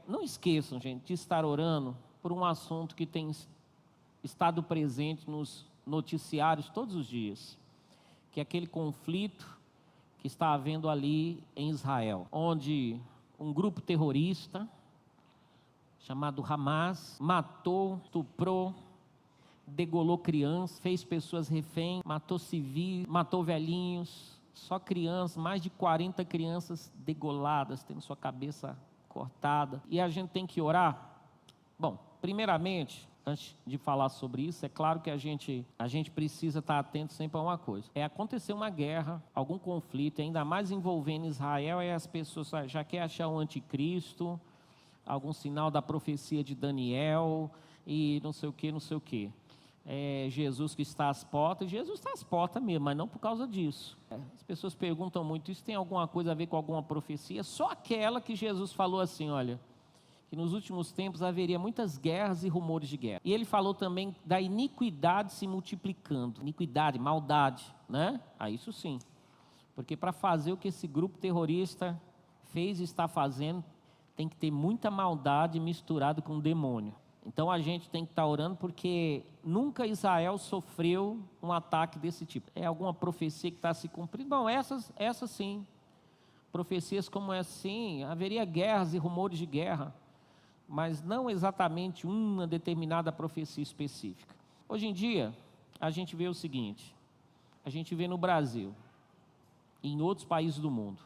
não esqueçam, gente, de estar orando por um assunto que tem estado presente nos noticiários todos os dias, que é aquele conflito que está havendo ali em Israel, onde um grupo terrorista chamado Hamas matou, estuprou, degolou crianças, fez pessoas refém, matou civis, matou velhinhos, só crianças, mais de 40 crianças degoladas, tendo sua cabeça cortada. E a gente tem que orar? Bom, primeiramente, antes de falar sobre isso, é claro que a gente precisa estar atento sempre a uma coisa. É acontecer uma guerra, algum conflito, ainda mais envolvendo Israel, e as pessoas já querem achar um anticristo, algum sinal da profecia de Daniel, e não sei o que, não sei o que. Jesus que está às portas, Jesus está às portas mesmo, mas não por causa disso. As pessoas perguntam muito, isso tem alguma coisa a ver com alguma profecia? Só aquela que Jesus falou assim, olha, que nos últimos tempos haveria muitas guerras e rumores de guerra. E ele falou também da iniquidade se multiplicando. Iniquidade, maldade, né? Isso sim. Porque para fazer o que esse grupo terrorista fez e está fazendo, tem que ter muita maldade misturada com o demônio. Então a gente tem que estar orando, porque nunca Israel sofreu um ataque desse tipo. É alguma profecia que está se cumprindo? Bom, essas sim. Profecias como essa sim, haveria guerras e rumores de guerra, mas não exatamente uma determinada profecia específica. Hoje em dia, a gente vê o seguinte, a gente vê no Brasil, e em outros países do mundo,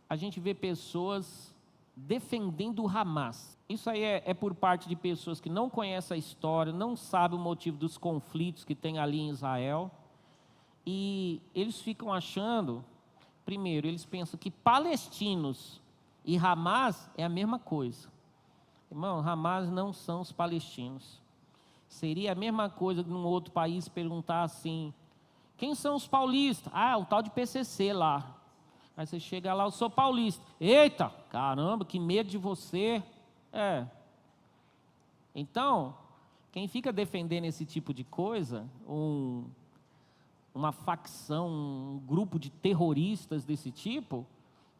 a gente vê pessoas defendendo o Hamas. Isso aí é por parte de pessoas que não conhecem a história, não sabem o motivo dos conflitos que tem ali em Israel, e eles ficam achando, primeiro, eles pensam que palestinos e Hamas é a mesma coisa. Irmão, Hamas não são os palestinos. Seria a mesma coisa que num outro país perguntar assim, quem são os paulistas? O tal de PCC lá. Aí você chega lá, eu sou paulista. Eita, caramba, que medo de você. Então, quem fica defendendo esse tipo de coisa, uma facção, um grupo de terroristas desse tipo,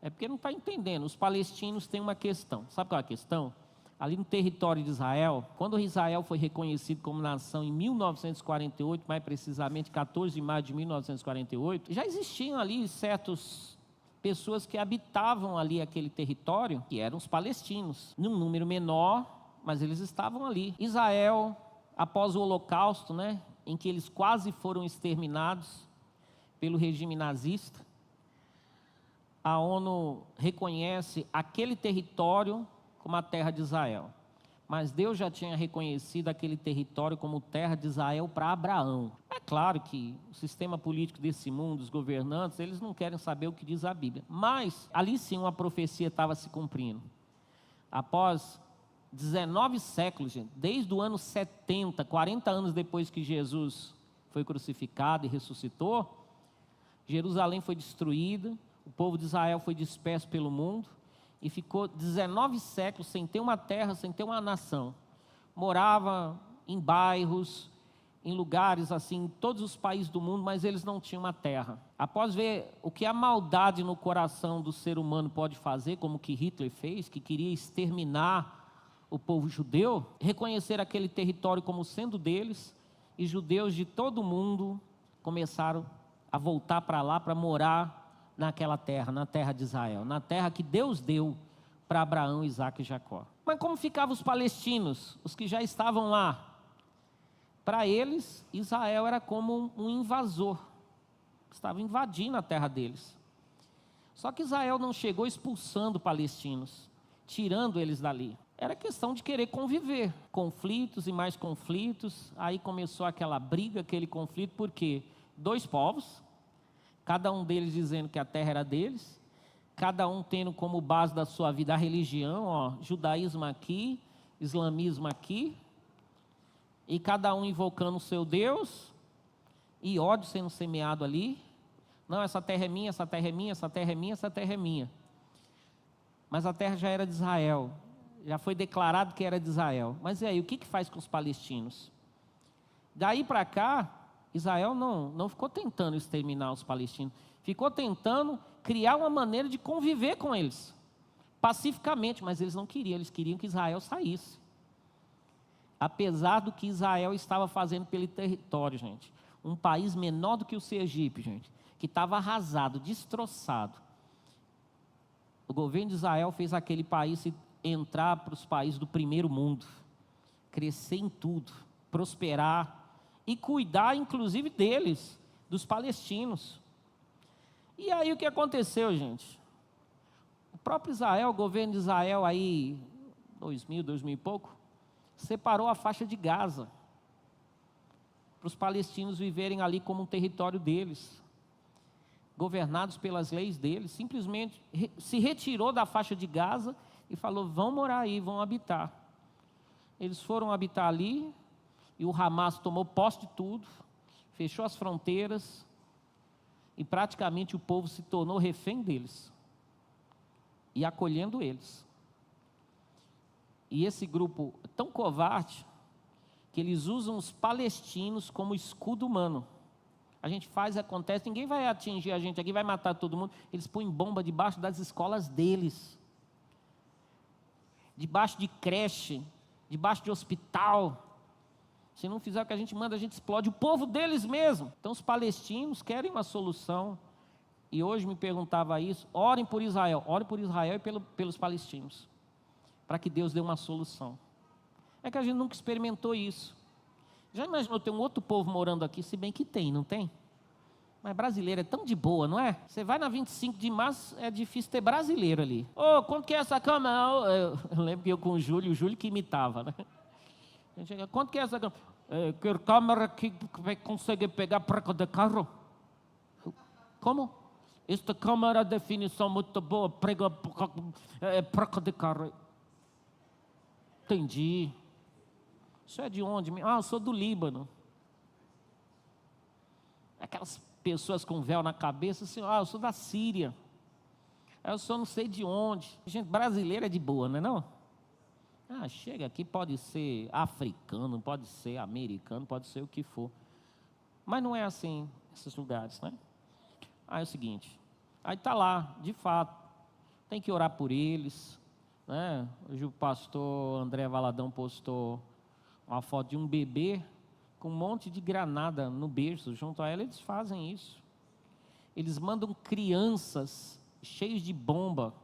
é porque não está entendendo. Os palestinos têm uma questão. Sabe qual é a questão? Ali no território de Israel, quando Israel foi reconhecido como nação em 1948, mais precisamente 14 de maio de 1948, já existiam ali certas pessoas que habitavam ali aquele território, que eram os palestinos, num número menor, mas eles estavam ali. Israel, após o Holocausto, né, em que eles quase foram exterminados pelo regime nazista, a ONU reconhece aquele território como a terra de Israel. Mas Deus já tinha reconhecido aquele território como terra de Israel para Abraão. É claro que o sistema político desse mundo, os governantes, eles não querem saber o que diz a Bíblia. Mas ali sim uma profecia estava se cumprindo. Após 19 séculos, gente, desde o ano 70, 40 anos depois que Jesus foi crucificado e ressuscitou, Jerusalém foi destruída, o povo de Israel foi disperso pelo mundo, e ficou 19 séculos sem ter uma terra, sem ter uma nação. Morava em bairros, em lugares assim, em todos os países do mundo, mas eles não tinham uma terra. Após ver o que a maldade no coração do ser humano pode fazer, como que Hitler fez, que queria exterminar o povo judeu, reconhecer aquele território como sendo deles, e judeus de todo o mundo começaram a voltar para lá para morar naquela terra, na terra de Israel, na terra que Deus deu para Abraão, Isaque e Jacó. Mas como ficavam os palestinos, os que já estavam lá? Para eles, Israel era como um invasor, estava invadindo a terra deles. Só que Israel não chegou expulsando palestinos, tirando eles dali. Era questão de querer conviver, conflitos e mais conflitos. Aí começou aquela briga, aquele conflito, porque dois povos, cada um deles dizendo que a terra era deles, cada um tendo como base da sua vida a religião, judaísmo aqui, islamismo aqui, e cada um invocando o seu Deus, e ódio sendo semeado ali. Não, essa terra é minha, essa terra é minha, essa terra é minha, essa terra é minha. Mas a terra já era de Israel, já foi declarado que era de Israel. Mas e aí, o que faz com os palestinos? Daí para cá, Israel não ficou tentando exterminar os palestinos, ficou tentando criar uma maneira de conviver com eles. pacificamente, mas eles não queriam, eles queriam que Israel saísse. Apesar do que Israel estava fazendo pelo território, gente. Um país menor do que o Sergipe, gente, que estava arrasado, destroçado. O governo de Israel fez aquele país entrar para os países do primeiro mundo, crescer em tudo, prosperar e cuidar, inclusive, deles, dos palestinos. E aí o que aconteceu, gente? O próprio Israel, o governo de Israel aí, 2000 e pouco, separou a faixa de Gaza, para os palestinos viverem ali como um território deles, governados pelas leis deles, simplesmente se retirou da faixa de Gaza e falou, vão morar aí, vão habitar. Eles foram habitar ali, e o Hamas tomou posse de tudo, fechou as fronteiras, e praticamente o povo se tornou refém deles, e acolhendo eles. E esse grupo é tão covarde, que eles usam os palestinos como escudo humano. A gente faz, acontece, ninguém vai atingir a gente aqui, vai matar todo mundo. Eles põem bomba debaixo das escolas deles, debaixo de creche, debaixo de hospital. Se não fizer o que a gente manda, a gente explode o povo deles mesmo. Então os palestinos querem uma solução. E hoje me perguntava isso, orem por Israel e pelos palestinos, para que Deus dê uma solução. É que a gente nunca experimentou isso. Já imaginou ter um outro povo morando aqui? Se bem que tem, não tem? Mas brasileiro é tão de boa, não é? Você vai na 25 de março, é difícil ter brasileiro ali. Ô, quanto que é essa cama? Eu lembro que eu com o Júlio que imitava, né? A gente chega, quanto que é essa cama? Que câmera que vai conseguir pegar placa de carro? Como? Esta câmera, definição muito boa, prega placa de carro. Entendi. Isso é de onde? Eu sou do Líbano. Aquelas pessoas com véu na cabeça, assim, eu sou da Síria. Eu só não sei de onde. Gente, brasileira é de boa, não é não? Chega aqui, pode ser africano, pode ser americano, pode ser o que for. Mas não é assim, esses lugares, né? É o seguinte, aí está lá, de fato, tem que orar por eles, né? Hoje o pastor André Valadão postou uma foto de um bebê com um monte de granada no berço, junto a ela. Eles fazem isso. Eles mandam crianças cheias de bomba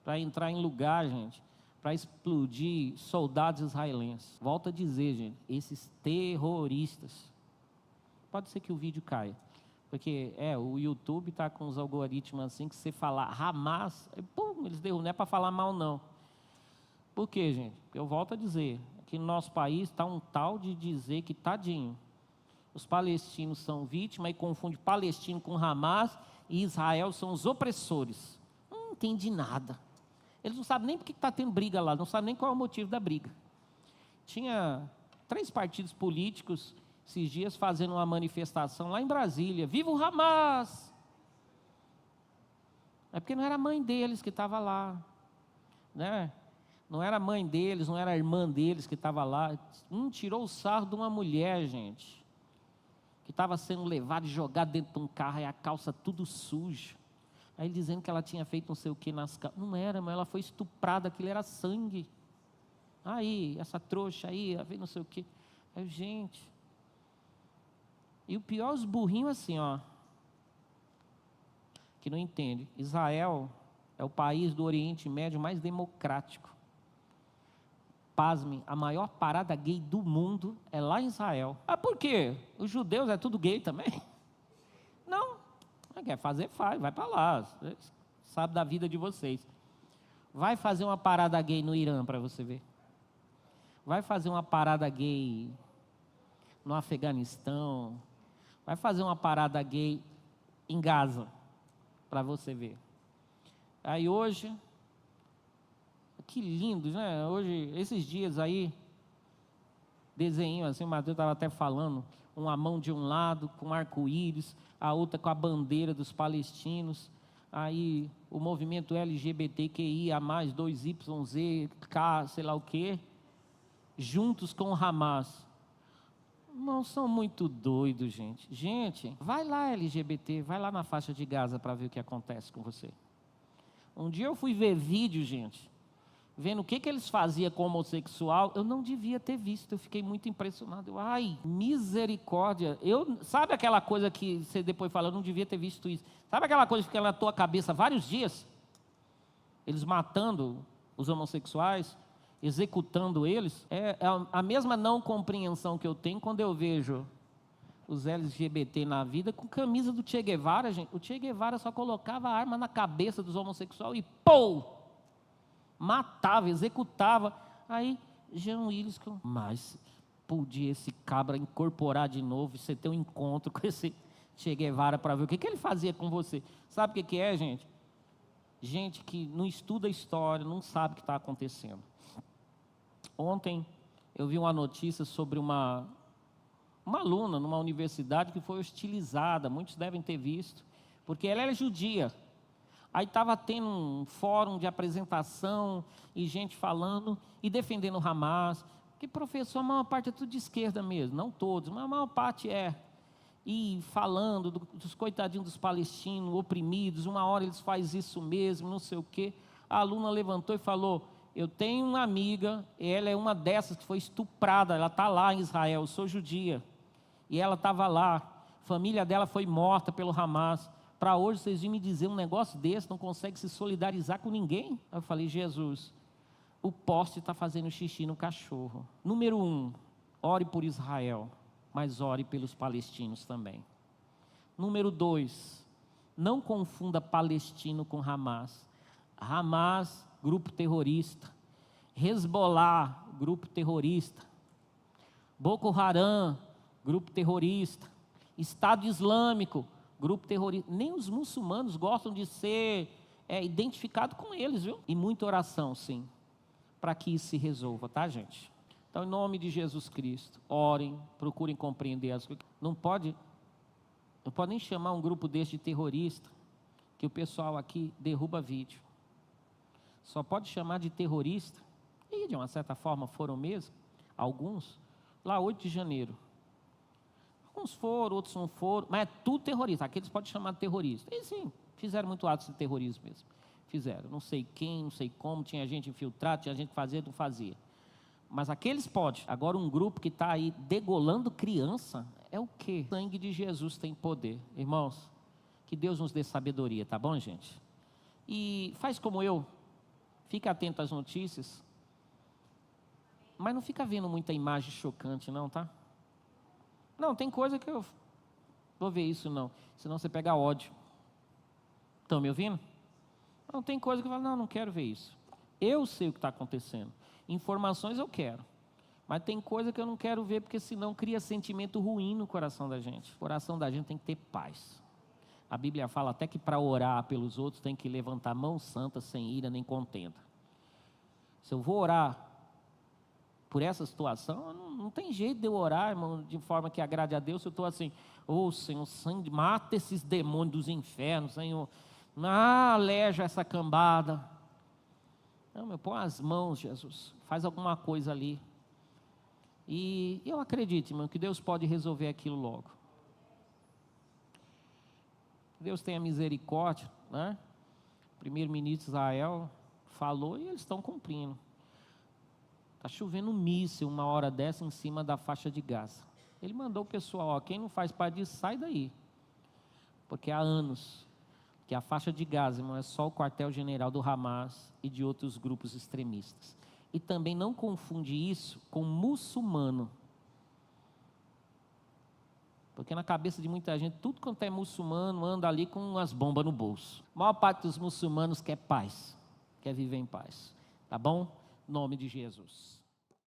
para entrar em lugar, gente, para explodir soldados israelenses. Volto a dizer, gente, esses terroristas. Pode ser que o vídeo caia, porque o YouTube está com os algoritmos assim, que você falar Hamas, pum, eles derrubam, não é para falar mal não. Por quê, gente? Eu volto a dizer, que no nosso país está um tal de dizer que, tadinho, os palestinos são vítimas e confunde palestino com Hamas, e Israel são os opressores. Não entende nada. Eles não sabem nem por que está tendo briga lá, não sabem nem qual é o motivo da briga. Tinha 3 partidos políticos esses dias fazendo uma manifestação lá em Brasília, viva o Hamas! É porque não era a mãe deles que estava lá, né? Não era a mãe deles, não era a irmã deles que estava lá. Tirou o sarro de uma mulher, gente, que estava sendo levada e jogada dentro de um carro, e a calça tudo suja. Aí dizendo que ela tinha feito não sei o que nas calças. Não era, mas ela foi estuprada, aquilo era sangue. Aí, essa trouxa aí, ela veio não sei o que. Aí, gente. E o pior, os burrinhos assim, que não entende. Israel é o país do Oriente Médio mais democrático. Pasmem, a maior parada gay do mundo é lá em Israel. Por quê? Os judeus é tudo gay também? Não. Quer fazer, faz, vai para lá. Você sabe da vida de vocês. Vai fazer uma parada gay no Irã para você ver. Vai fazer uma parada gay no Afeganistão. Vai fazer uma parada gay em Gaza para você ver. Aí hoje, que lindo, né? Hoje, esses dias aí, desenho assim, o Matheus estava até falando, uma mão de um lado com arco-íris, a outra com a bandeira dos palestinos, aí o movimento LGBTQIA+, 2YZ, K, sei lá o quê, juntos com o Hamas. Não são muito doidos, gente. Gente, vai lá LGBT, vai lá na faixa de Gaza para ver o que acontece com você. Um dia eu fui ver vídeo, gente, vendo o que eles faziam com homossexual, eu não devia ter visto, eu fiquei muito impressionado. Ai, misericórdia. Sabe aquela coisa que você depois fala, eu não devia ter visto isso. Sabe aquela coisa que fica na tua cabeça vários dias? Eles matando os homossexuais, executando eles. É a mesma não compreensão que eu tenho quando eu vejo os LGBT na vida com camisa do Che Guevara, gente. O Che Guevara só colocava a arma na cabeça dos homossexuais e pô! Matava, executava. Aí, Jean Willis, mas podia esse cabra incorporar de novo, você ter um encontro com esse Che Guevara para ver o que ele fazia com você. Sabe o que é, gente? Gente que não estuda a história, não sabe o que está acontecendo. Ontem eu vi uma notícia sobre uma aluna numa universidade que foi hostilizada, muitos devem ter visto, porque ela era judia. Aí estava tendo um fórum de apresentação e gente falando e defendendo o Hamas. Que professor, a maior parte é tudo de esquerda mesmo, não todos, mas a maior parte é. E falando dos coitadinhos dos palestinos oprimidos, uma hora eles fazem isso mesmo, não sei o quê. A aluna levantou e falou, eu tenho uma amiga, ela é uma dessas que foi estuprada, ela está lá em Israel, eu sou judia. E ela estava lá, a família dela foi morta pelo Hamas. Para hoje vocês vêm me dizer um negócio desse, não consegue se solidarizar com ninguém? Aí eu falei, Jesus, o poste está fazendo xixi no cachorro. Número 1, ore por Israel, mas ore pelos palestinos também. Número 2, não confunda palestino com Hamas. Hamas, grupo terrorista. Hezbollah, grupo terrorista. Boko Haram, grupo terrorista. Estado Islâmico, grupo terrorista. Nem os muçulmanos gostam de ser identificado com eles, viu? E muita oração, sim, para que isso se resolva, tá, gente? Então, em nome de Jesus Cristo, orem, procurem compreender as coisas. Não pode nem chamar um grupo desse de terrorista, que o pessoal aqui derruba vídeo. Só pode chamar de terrorista, e de uma certa forma foram mesmo, alguns, lá 8 de janeiro. Alguns foram, outros não foram, mas é tudo terrorista. Aqueles podem chamar de terrorista. E sim, fizeram muito atos de terrorismo mesmo. Fizeram, não sei quem, não sei como, tinha gente infiltrada, tinha gente que fazia, não fazia. Mas aqueles podem. Agora um grupo que está aí degolando criança, é o quê? O sangue de Jesus tem poder. Irmãos, que Deus nos dê sabedoria, tá bom, gente? E faz como eu, fica atento às notícias, mas não fica vendo muita imagem chocante não, tá? Não, tem coisa que eu vou ver isso não, senão você pega ódio. Estão me ouvindo? Não, tem coisa que eu falo, não quero ver isso. Eu sei o que está acontecendo. Informações eu quero. Mas tem coisa que eu não quero ver, porque senão cria sentimento ruim no coração da gente. O coração da gente tem que ter paz. A Bíblia fala até que para orar pelos outros tem que levantar a mão santa, sem ira nem contenda. Se eu vou orar por essa situação, não tem jeito de eu orar, irmão, de forma que agrade a Deus. Se eu estou assim, Senhor, sangue, mata esses demônios dos infernos, Senhor, aleja essa cambada. Não, põe as mãos, Jesus, faz alguma coisa ali. E eu acredito, irmão, que Deus pode resolver aquilo logo. Deus tenha misericórdia, né? O primeiro-ministro de Israel falou e eles estão cumprindo. Está chovendo um míssil uma hora dessa em cima da faixa de Gaza. Ele mandou o pessoal, quem não faz parte disso, sai daí. Porque há anos que a faixa de Gaza, irmão, é só o quartel-general do Hamas e de outros grupos extremistas. E também não confunde isso com muçulmano. Porque na cabeça de muita gente, tudo quanto é muçulmano anda ali com as bombas no bolso. A maior parte dos muçulmanos quer paz, quer viver em paz. Tá bom? Em nome de Jesus.